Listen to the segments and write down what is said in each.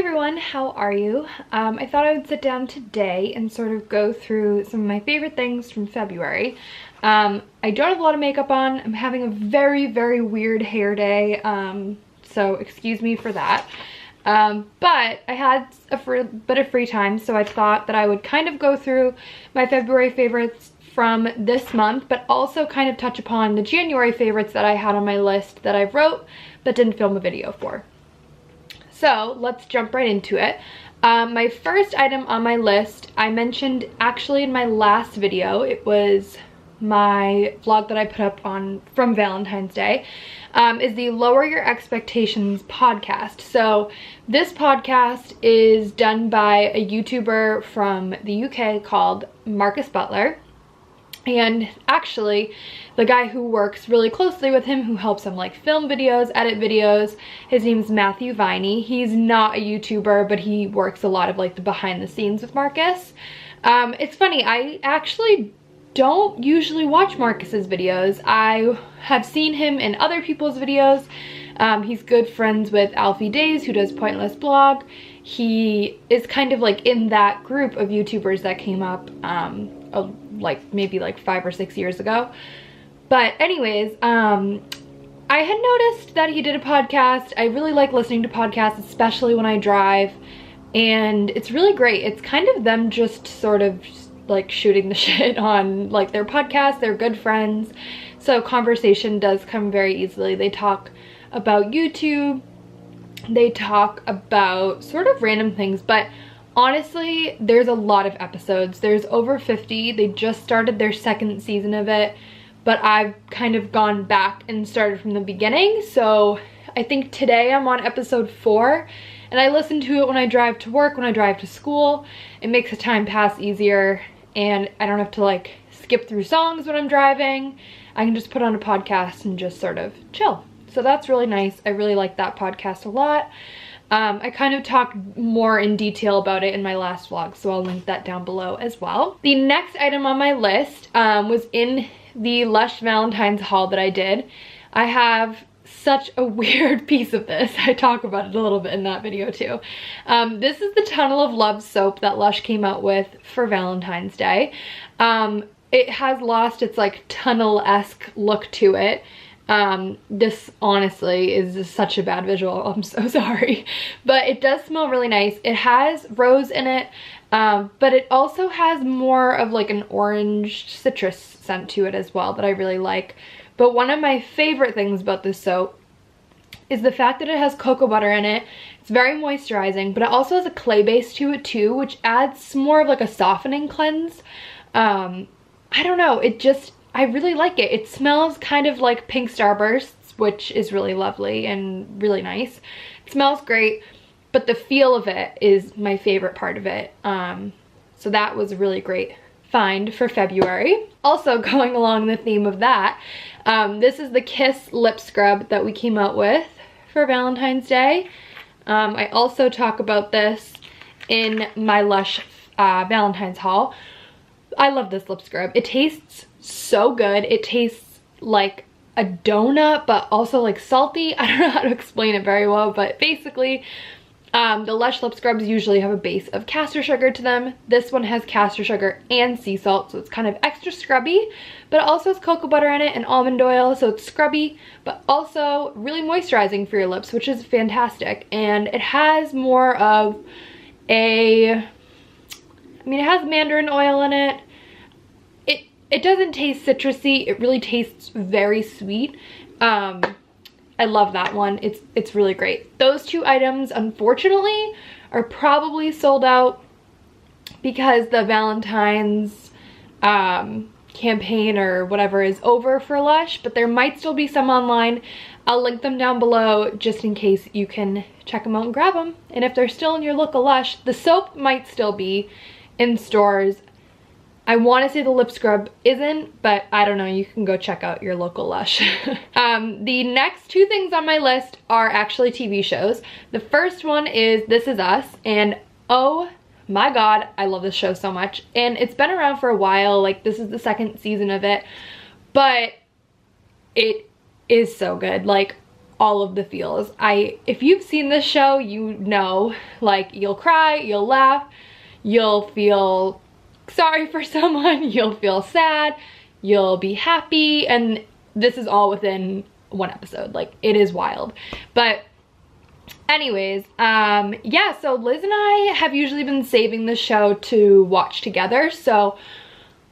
everyone, how are you? I thought I would sit down today and sort of go through some of my favorite things from February. I don't have a lot of makeup on. I'm having a very weird hair day, so excuse me for that. But I had a bit of free time, so I thought that I would kind of go through my February favorites from this month, but also kind of touch upon the January favorites that I had on my list that I wrote but didn't film a video for. So let's jump right into it. My first item on my list, I mentioned actually in my last video. It was my vlog that I put up on from Valentine's Day, is the Lower Your Expectations podcast. So this podcast is done by a YouTuber from the UK called Marcus Butler. And actually, the guy who works really closely with him, who helps him like film videos, edit videos, his name's Matthew Viney. He's not a YouTuber, but he works a lot of like the behind the scenes with Marcus. It's funny, I actually don't usually watch Marcus's videos. I have seen him in other people's videos. He's good friends with Alfie Days, who does Pointless Blog. He is kind of like in that group of YouTubers that came up maybe 5 or 6 years ago. But anyways, I had noticed that he did a podcast. I really like listening to podcasts, especially when I drive, and it's really great. It's kind of them just sort of like shooting the shit on like their podcast. They're good friends, so conversation does come very easily. They talk about YouTube, they talk about sort of random things, but honestly, there's a lot of episodes. There's over 50. They just started their second season of it, but I've kind of gone back and started from the beginning. So I think today I'm on episode 4, and I listen to it when I drive to work, when I drive to school. It makes the time pass easier, and I don't have to like skip through songs when I'm driving. I can just put on a podcast and just sort of chill. So that's really nice. I really like that podcast a lot. I kind of talked more in detail about it in my last vlog, so I'll link that down below as well. The next item on my list was in the LUSH Valentine's haul that I did. I have such a weird piece of this. I talk about it a little bit in that video too. This is the Tunnel of Love soap that LUSH came out with for Valentine's Day. It has lost its like tunnel-esque look to it. This honestly is just such a bad visual. I'm so sorry, but it does smell really nice. It has rose in it, but it also has more of like an orange citrus scent to it as well that I really like. But one of my favorite things about this soap is the fact that it has cocoa butter in it. It's very moisturizing, but it also has a clay base to it too, which adds more of like a softening cleanse. I don't know, I really like it. It smells kind of like pink starbursts, which is really lovely and really nice. It smells great, but the feel of it is my favorite part of it. So that was a really great find for February. Also going along the theme of that, this is the Kiss lip scrub that we came out with for Valentine's Day. I also talk about this in my LUSH Valentine's haul. I love this lip scrub. It tastes so good. It tastes like a donut, but also like salty. I don't know how to explain it very well, but basically the LUSH lip scrubs usually have a base of castor sugar to them. This one has castor sugar and sea salt, so it's kind of extra scrubby, but it also has cocoa butter in it and almond oil, so it's scrubby but also really moisturizing for your lips, which is fantastic. And it has more of it has mandarin oil in it. It doesn't taste citrusy. It really tastes very sweet. I love that one. It's really great. Those two items, unfortunately, are probably sold out because the Valentine's campaign or whatever is over for LUSH, but there might still be some online. I'll link them down below just in case you can check them out and grab them. And if they're still in your local LUSH, the soap might still be in stores. I want to say the lip scrub isn't, but I don't know. You can go check out your local LUSH. The next two things on my list are actually TV shows. The first one is This Is Us, and oh my god, I love this show so much. And it's been around for a while. Like, this is the second season of it, but it is so good. Like, all of the feels. If you've seen this show, you know, like, you'll cry, you'll laugh, you'll feel sorry for someone, you'll feel sad, you'll be happy, and this is all within one episode. Like, it is wild. But anyways, yeah, so Liz and I have usually been saving the show to watch together. So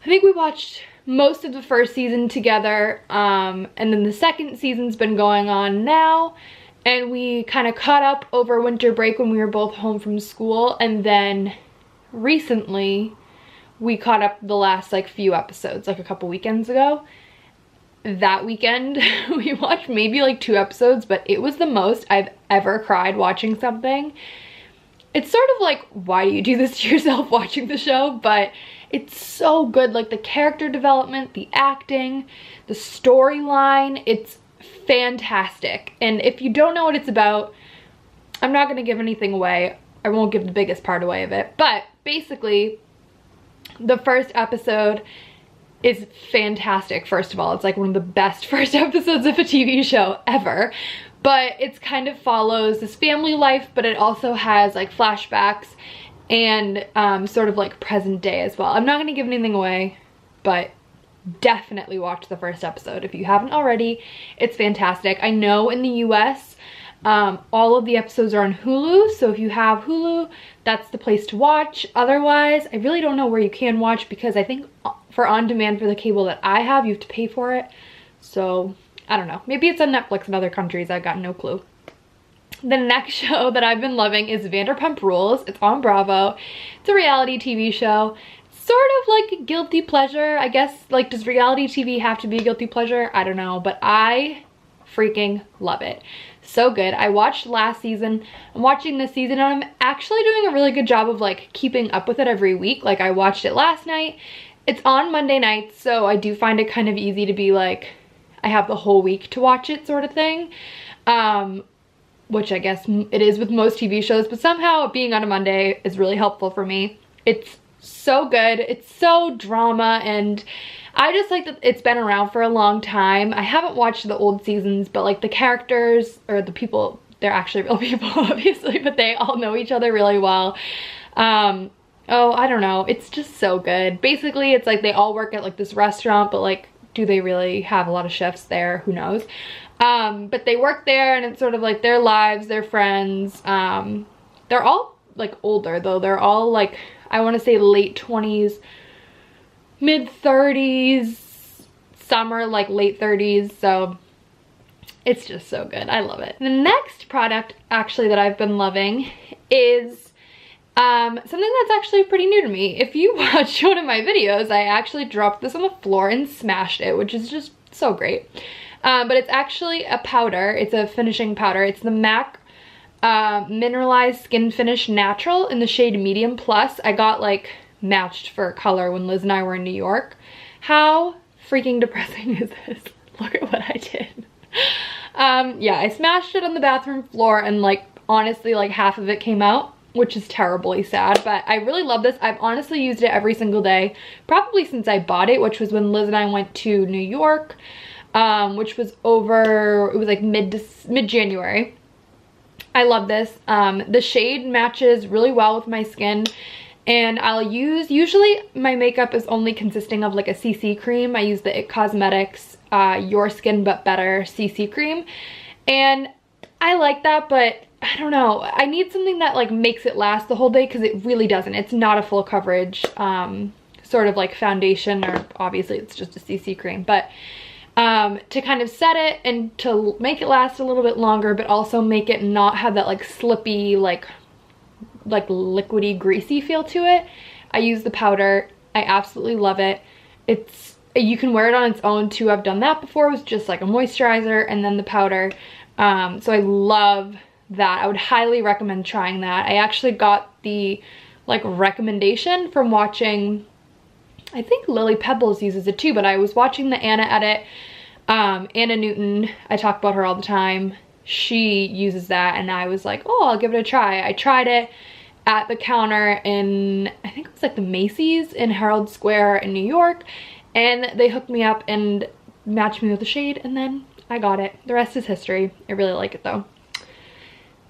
I think we watched most of the first season together, and then the second season's been going on now, and we kind of caught up over winter break when we were both home from school, and then recently we caught up the last like few episodes, like a couple weekends ago. That weekend we watched maybe like 2 episodes, but it was the most I've ever cried watching something. It's sort of like, why do you do this to yourself watching the show? But it's so good. Like, the character development, the acting, the storyline, it's fantastic. And if you don't know what it's about, I'm not going to give anything away. I won't give the biggest part away of it. But basically, the first episode is fantastic. First of all, it's like one of the best first episodes of a TV show ever. But it's kind of follows this family life, but it also has like flashbacks and sort of like present day as well. I'm not going to give anything away, but definitely watch the first episode if you haven't already. It's fantastic. I know in the US, all of the episodes are on Hulu, so if you have Hulu, that's the place to watch. Otherwise, I really don't know where you can watch, because I think for on demand for the cable that I have, you have to pay for it. So I don't know, maybe it's on Netflix in other countries, I've got no clue. The next show that I've been loving is Vanderpump Rules. It's on Bravo. It's a reality TV show. Sort of like a guilty pleasure, I guess. Like, does reality TV have to be a guilty pleasure? I don't know, but I freaking love it. So good. I watched last season. I'm watching this season, and I'm actually doing a really good job of like keeping up with it every week. Like, I watched it last night. It's on Monday nights, so I do find it kind of easy to be like, I have the whole week to watch it sort of thing. Which I guess it is with most TV shows, but somehow being on a Monday is really helpful for me. It's so good. It's so drama, and I just like that it's been around for a long time. I haven't watched the old seasons, but like the characters, or the people, they're actually real people obviously, but they all know each other really well. Oh, I don't know. It's just so good. Basically, it's like they all work at like this restaurant, but like, do they really have a lot of chefs there? Who knows? But they work there, and it's sort of like their lives, their friends. They're all like older though. They're all like, I want to say late 20s, mid 30s, some are like late 30s. So it's just so good. I love it. The next product actually that I've been loving is something that's actually pretty new to me. If you watched one of my videos, I actually dropped this on the floor and smashed it, which is just so great. But it's actually a powder. It's a finishing powder. It's the MAC Mineralized Skin Finish Natural in the shade Medium Plus. I got like matched for color when Liz and I were in New York. How freaking depressing is this? Look at what I did. Yeah, I smashed it on the bathroom floor, and like honestly like half of it came out, which is terribly sad, but I really love this. I've honestly used it every single day, probably since I bought it, which was when Liz and I went to New York. Which was over, it was like mid-January. I love this. The shade matches really well with my skin, and I'll use, usually my makeup is only consisting of like a CC cream. I use the IT Cosmetics Your Skin But Better CC cream, and I like that, but I don't know. I need something that like makes it last the whole day, because it really doesn't. It's not a full coverage sort of like foundation, or obviously it's just a CC cream, but to kind of set it and to make it last a little bit longer, but also make it not have that like slippy, like liquidy, greasy feel to it, I use the powder. I absolutely love it. You can wear it on its own too. I've done that before. It was just like a moisturizer and then the powder. So I love that. I would highly recommend trying that. I actually got the like recommendation from watching, I think Lily Pebbles uses it too, but I was watching the Anna edit. Anna Newton, I talk about her all the time. She uses that, and I was like, oh, I'll give it a try. I tried it at the counter in, I think it was like the Macy's in Herald Square in New York, and they hooked me up and matched me with the shade, and then I got it. The rest is history. I really like it though.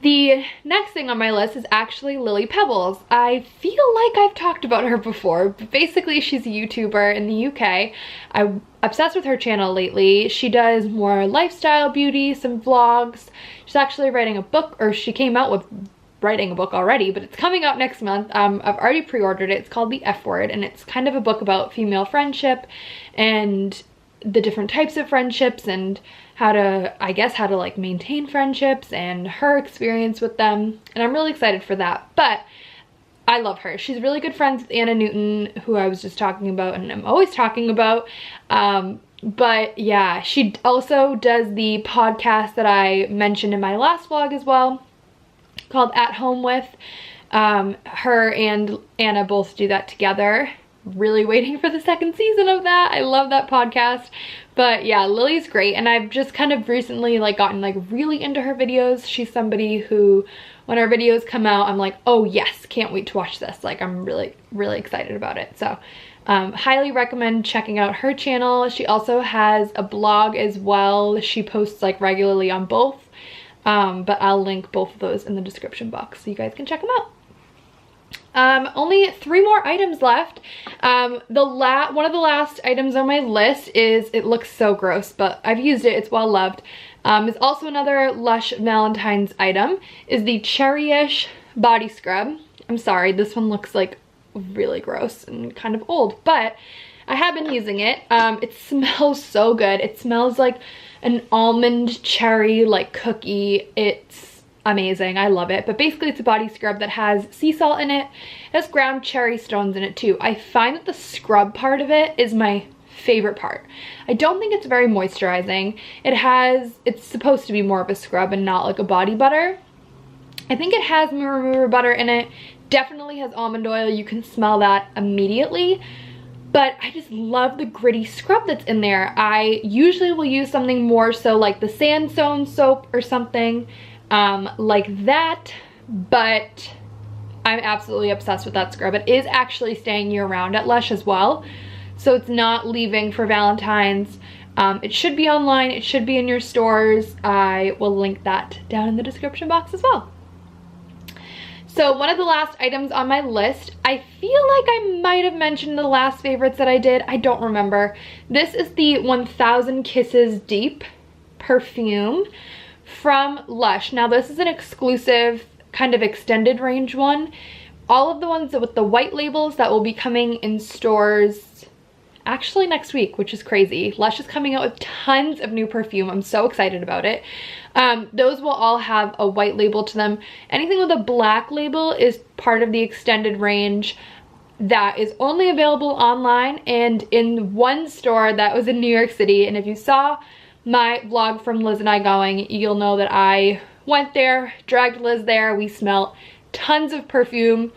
The next thing on my list is actually Lily Pebbles. I feel like I've talked about her before, but basically she's a YouTuber in the UK. I'm obsessed with her channel lately. She does more lifestyle beauty, some vlogs. She's actually writing a book, or she came out with writing a book already, but it's coming out next month. I've already pre-ordered it. It's called The F Word, and it's kind of a book about female friendship and the different types of friendships and how to, I guess, how to like maintain friendships and her experience with them. And I'm really excited for that. But I love her. She's really good friends with Anna Newton, who I was just talking about and I'm always talking about. But yeah, she also does the podcast that I mentioned in my last vlog as well, called At Home With. Her and Anna both do that together. Really waiting for the second season of that. I love that podcast. But yeah, Lily's great, and I've just kind of recently like gotten like really into her videos. She's somebody who, when her videos come out, I'm like, oh yes, can't wait to watch this. Like, I'm really excited about it. So highly recommend checking out her channel. She also has a blog as well. She posts like regularly on both, but I'll link both of those in the description box so you guys can check them out. Only 3 more items left. One of the last items on my list is, it looks so gross, but I've used it, it's well loved. It's also another Lush Valentine's item, is the Cherryish body scrub. I'm sorry, this one looks like really gross and kind of old, but I have been using it. It smells so good. It smells like an almond cherry like cookie. It's amazing. I love it. But basically it's a body scrub that has sea salt in it. It has ground cherry stones in it too. I find that the scrub part of it is my favorite part. I don't think it's very moisturizing. It's supposed to be more of a scrub and not like a body butter. I think it has remover butter in it. Definitely has almond oil. You can smell that immediately. But I just love the gritty scrub that's in there. I usually will use something more so like the sandstone soap or something like that, but I'm absolutely obsessed with that scrub. It is actually staying year-round at Lush as well, so it's not leaving for Valentine's. It should be online, it should be in your stores. I will link that down in the description box as well. So one of the last items on my list, I feel like I might have mentioned the last favorites that I did. I don't remember. This is the 1000 Kisses Deep perfume from Lush. Now this is an exclusive kind of extended range one. All of the ones with the white labels that will be coming in stores actually next week, which is crazy. Lush is coming out with tons of new perfume. I'm so excited about it. Those will all have a white label to them. Anything with a black label is part of the extended range that is only available online and in one store that was in New York City. And if you saw my vlog from Liz and I going, you'll know that I went there, dragged Liz there, we smelled tons of perfume,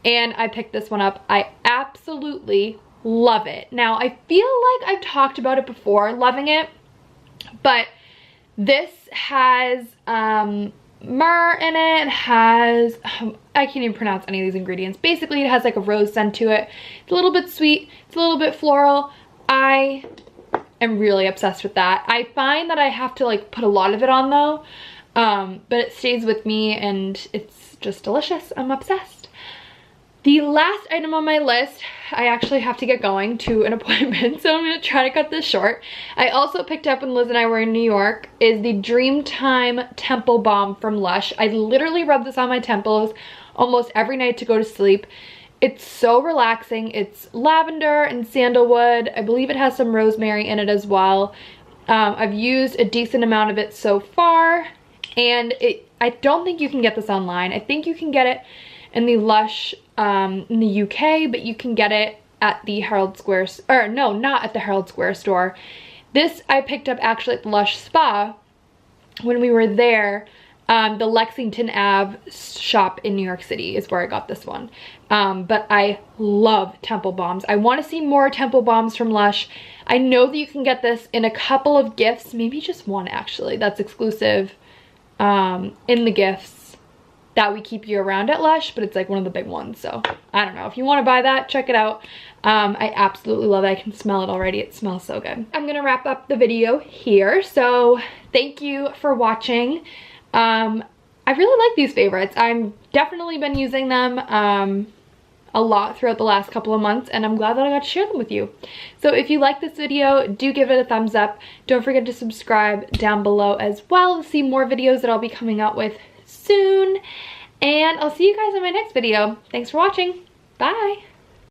and I picked this one up. I absolutely love it. Now, I feel like I've talked about it before, loving it, but this has myrrh in it. It has, I can't even pronounce any of these ingredients. Basically, it has like a rose scent to it. It's a little bit sweet, it's a little bit floral. I am really obsessed with that. I find that I have to like put a lot of it on though, but it stays with me and it's just delicious. I'm obsessed. The last item on my list, I actually have to get going to an appointment, so I'm gonna try to cut this short. I also picked up when Liz and I were in New York, is the Dreamtime Temple Balm from Lush. I literally rub this on my temples almost every night to go to sleep. It's so relaxing. It's lavender and sandalwood. I believe it has some rosemary in it as well. I've used a decent amount of it so far, and I don't think you can get this online. I think you can get it in the Lush in the UK, but you can get it at the Herald Square, or no, not at the Herald Square store. This I picked up actually at the LUSH Spa when we were there. The Lexington Ave shop in New York City is where I got this one. But I love Temple Balms. I want to see more Temple Balms from Lush. I know that you can get this in a couple of gifts, maybe just one actually, that's exclusive in the gifts. that we keep year round at Lush, but it's like one of the big ones. So I don't know, if you want to buy that, check it out. I absolutely love it. I can smell it already. It smells so good. I'm gonna wrap up the video here. So thank you for watching. I really like these favorites. I've definitely been using them a lot throughout the last couple of months, and I'm glad that I got to share them with you. So if you like this video, do give it a thumbs up. Don't forget to subscribe down below as well to see more videos that I'll be coming out with soon. And I'll see you guys in my next video. Thanks for watching. Bye.